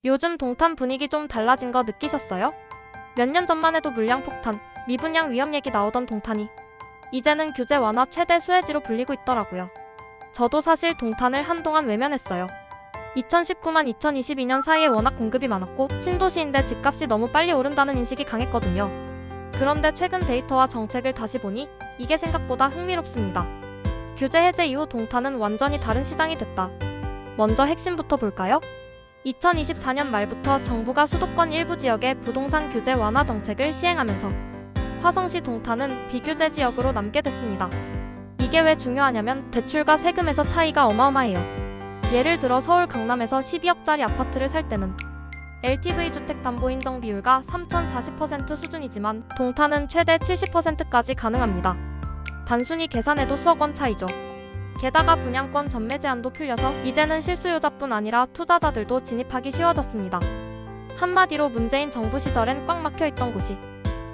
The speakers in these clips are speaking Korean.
요즘 동탄 분위기 좀 달라진 거 느끼셨어요? 몇 년 전만 해도 물량 폭탄, 미분양 위험 얘기 나오던 동탄이 이제는 규제 완화 최대 수혜지로 불리고 있더라고요. 저도 사실 동탄을 한동안 외면했어요. 2019만 2022년 사이에 워낙 공급이 많았고 신도시인데 집값이 너무 빨리 오른다는 인식이 강했거든요. 그런데 최근 데이터와 정책을 다시 보니 이게 생각보다 흥미롭습니다. 규제 해제 이후 동탄은 완전히 다른 시장이 됐다. 먼저 핵심부터 볼까요? 2024년 말부터 정부가 수도권 일부 지역에 부동산 규제 완화 정책을 시행하면서 화성시 동탄은 비규제 지역으로 남게 됐습니다. 이게 왜 중요하냐면 대출과 세금에서 차이가 어마어마해요. 예를 들어 서울 강남에서 12억짜리 아파트를 살 때는 LTV 주택담보인정 비율가 3,040% 수준이지만 동탄은 최대 70%까지 가능합니다. 단순히 계산해도 수억 원 차이죠. 게다가 분양권 전매 제한도 풀려서 이제는 실수요자뿐 아니라 투자자들도 진입하기 쉬워졌습니다. 한마디로 문재인 정부 시절엔 꽉 막혀있던 곳이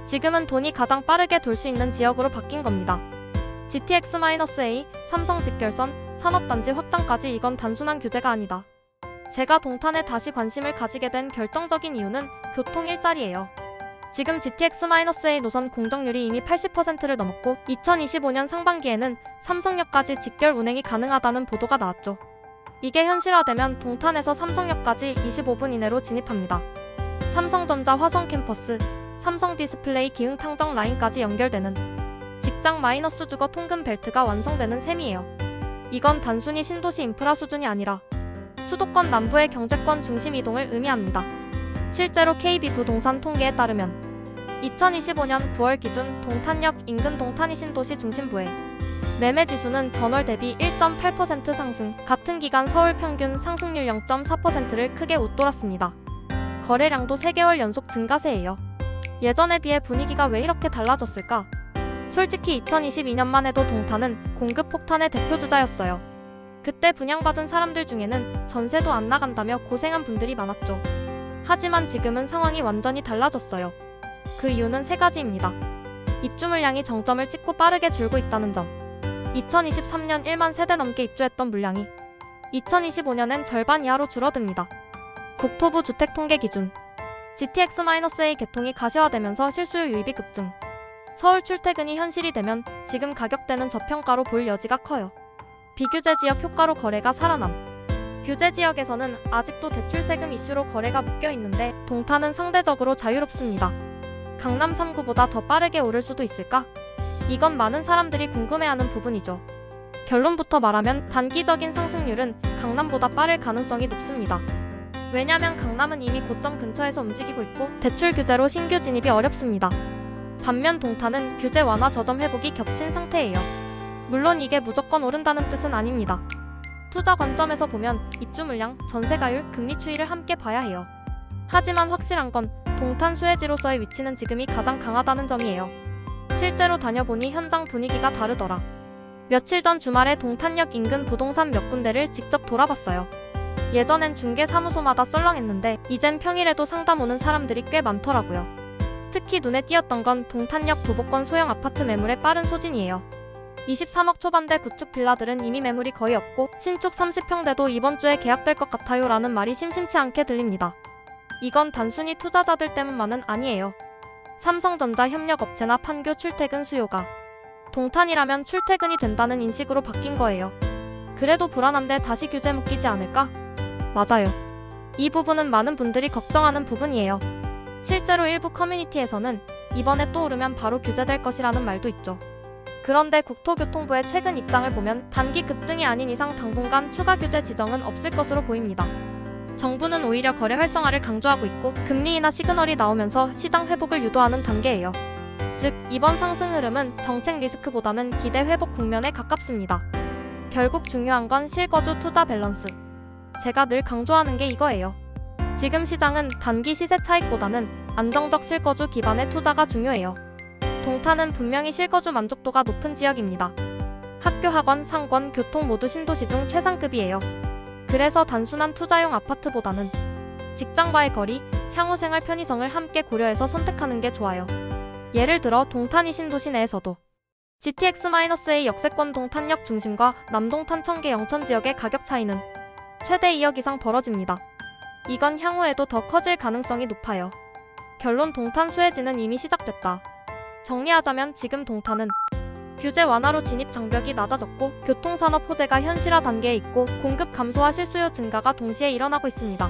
지금은 돈이 가장 빠르게 돌 수 있는 지역으로 바뀐 겁니다. GTX-A, 삼성 직결선, 산업단지 확장까지 이건 단순한 규제가 아니다. 제가 동탄에 다시 관심을 가지게 된 결정적인 이유는 교통 일자리예요. 지금 GTX-A 노선 공정률이 이미 80%를 넘었고 2025년 상반기에는 삼성역까지 직결 운행이 가능하다는 보도가 나왔죠. 이게 현실화되면 동탄에서 삼성역까지 25분 이내로 진입합니다. 삼성전자 화성 캠퍼스, 삼성 디스플레이 기흥탕정 라인까지 연결되는 직장 마이너스 주거 통근 벨트가 완성되는 셈이에요. 이건 단순히 신도시 인프라 수준이 아니라 수도권 남부의 경제권 중심 이동을 의미합니다. 실제로 KB부동산 통계에 따르면 2025년 9월 기준 동탄역 인근 동탄이 신도시 중심부의 매매 지수는 전월 대비 1.8% 상승, 같은 기간 서울 평균 상승률 0.4%를 크게 웃돌았습니다. 거래량도 3개월 연속 증가세예요. 예전에 비해 분위기가 왜 이렇게 달라졌을까? 솔직히 2022년만 해도 동탄은 공급 폭탄의 대표주자였어요. 그때 분양받은 사람들 중에는 전세도 안 나간다며 고생한 분들이 많았죠. 하지만 지금은 상황이 완전히 달라졌어요. 그 이유는 3가지입니다. 입주 물량이 정점을 찍고 빠르게 줄고 있다는 점. 2023년 1만 세대 넘게 입주했던 물량이 2025년엔 절반 이하로 줄어듭니다. 국토부 주택통계 기준 GTX-A 개통이 가시화되면서 실수요 유입이 급증. 서울 출퇴근이 현실이 되면 지금 가격대는 저평가로 볼 여지가 커요. 비규제 지역 효과로 거래가 살아남. 규제 지역에서는 아직도 대출 세금 이슈로 거래가 묶여있는데 동탄은 상대적으로 자유롭습니다. 강남 3구보다 더 빠르게 오를 수도 있을까? 이건 많은 사람들이 궁금해하는 부분이죠. 결론부터 말하면 단기적인 상승률은 강남보다 빠를 가능성이 높습니다. 왜냐면 강남은 이미 고점 근처에서 움직이고 있고 대출 규제로 신규 진입이 어렵습니다. 반면 동탄은 규제 완화 저점 회복이 겹친 상태예요. 물론 이게 무조건 오른다는 뜻은 아닙니다. 투자 관점에서 보면 입주 물량, 전세가율, 금리 추이를 함께 봐야 해요. 하지만 확실한 건 동탄 수혜지로서의 위치는 지금이 가장 강하다는 점이에요. 실제로 다녀보니 현장 분위기가 다르더라. 며칠 전 주말에 동탄역 인근 부동산 몇 군데를 직접 돌아봤어요. 예전엔 중개사무소마다 썰렁했는데 이젠 평일에도 상담 오는 사람들이 꽤 많더라고요. 특히 눈에 띄었던 건 동탄역 도보권 소형 아파트 매물의 빠른 소진이에요. 23억 초반대 구축 빌라들은 이미 매물이 거의 없고 신축 30평대도 이번 주에 계약될 것 같아요 라는 말이 심심치 않게 들립니다. 이건 단순히 투자자들 때문만은 아니에요. 삼성전자 협력업체나 판교 출퇴근 수요가 동탄이라면 출퇴근이 된다는 인식으로 바뀐 거예요. 그래도 불안한데 다시 규제 묶이지 않을까? 맞아요. 이 부분은 많은 분들이 걱정하는 부분이에요. 실제로 일부 커뮤니티에서는 이번에 또 오르면 바로 규제될 것이라는 말도 있죠. 그런데 국토교통부의 최근 입장을 보면 단기 급등이 아닌 이상 당분간 추가 규제 지정은 없을 것으로 보입니다. 정부는 오히려 거래 활성화를 강조하고 있고 금리 인하 시그널이 나오면서 시장 회복을 유도하는 단계예요. 즉, 이번 상승 흐름은 정책 리스크보다는 기대 회복 국면에 가깝습니다. 결국 중요한 건 실거주 투자 밸런스. 제가 늘 강조하는 게 이거예요. 지금 시장은 단기 시세 차익보다는 안정적 실거주 기반의 투자가 중요해요. 동탄은 분명히 실거주 만족도가 높은 지역입니다. 학교, 학원, 상권, 교통 모두 신도시 중 최상급이에요. 그래서 단순한 투자용 아파트보다는 직장과의 거리, 향후 생활 편의성을 함께 고려해서 선택하는 게 좋아요. 예를 들어 동탄이 신도시 내에서도 GTX-A 역세권 동탄역 중심과 남동탄 청계 영천 지역의 가격 차이는 최대 2억 이상 벌어집니다. 이건 향후에도 더 커질 가능성이 높아요. 결론 동탄 수혜지는 이미 시작됐다. 정리하자면 지금 동탄은 규제 완화로 진입 장벽이 낮아졌고 교통산업 호재가 현실화 단계에 있고 공급 감소와 실수요 증가가 동시에 일어나고 있습니다.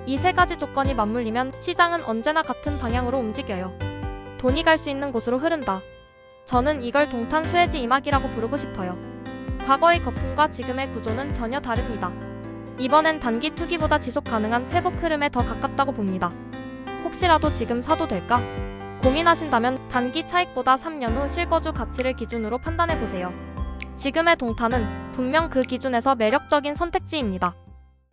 이 세 가지 조건이 맞물리면 시장은 언제나 같은 방향으로 움직여요. 돈이 갈 수 있는 곳으로 흐른다. 저는 이걸 동탄 수혜지 이막이라고 부르고 싶어요. 과거의 거품과 지금의 구조는 전혀 다릅니다. 이번엔 단기 투기보다 지속 가능한 회복 흐름에 더 가깝다고 봅니다. 혹시라도 지금 사도 될까? 고민하신다면 단기 차익보다 3년 후 실거주 가치를 기준으로 판단해보세요. 지금의 동탄은 분명 그 기준에서 매력적인 선택지입니다.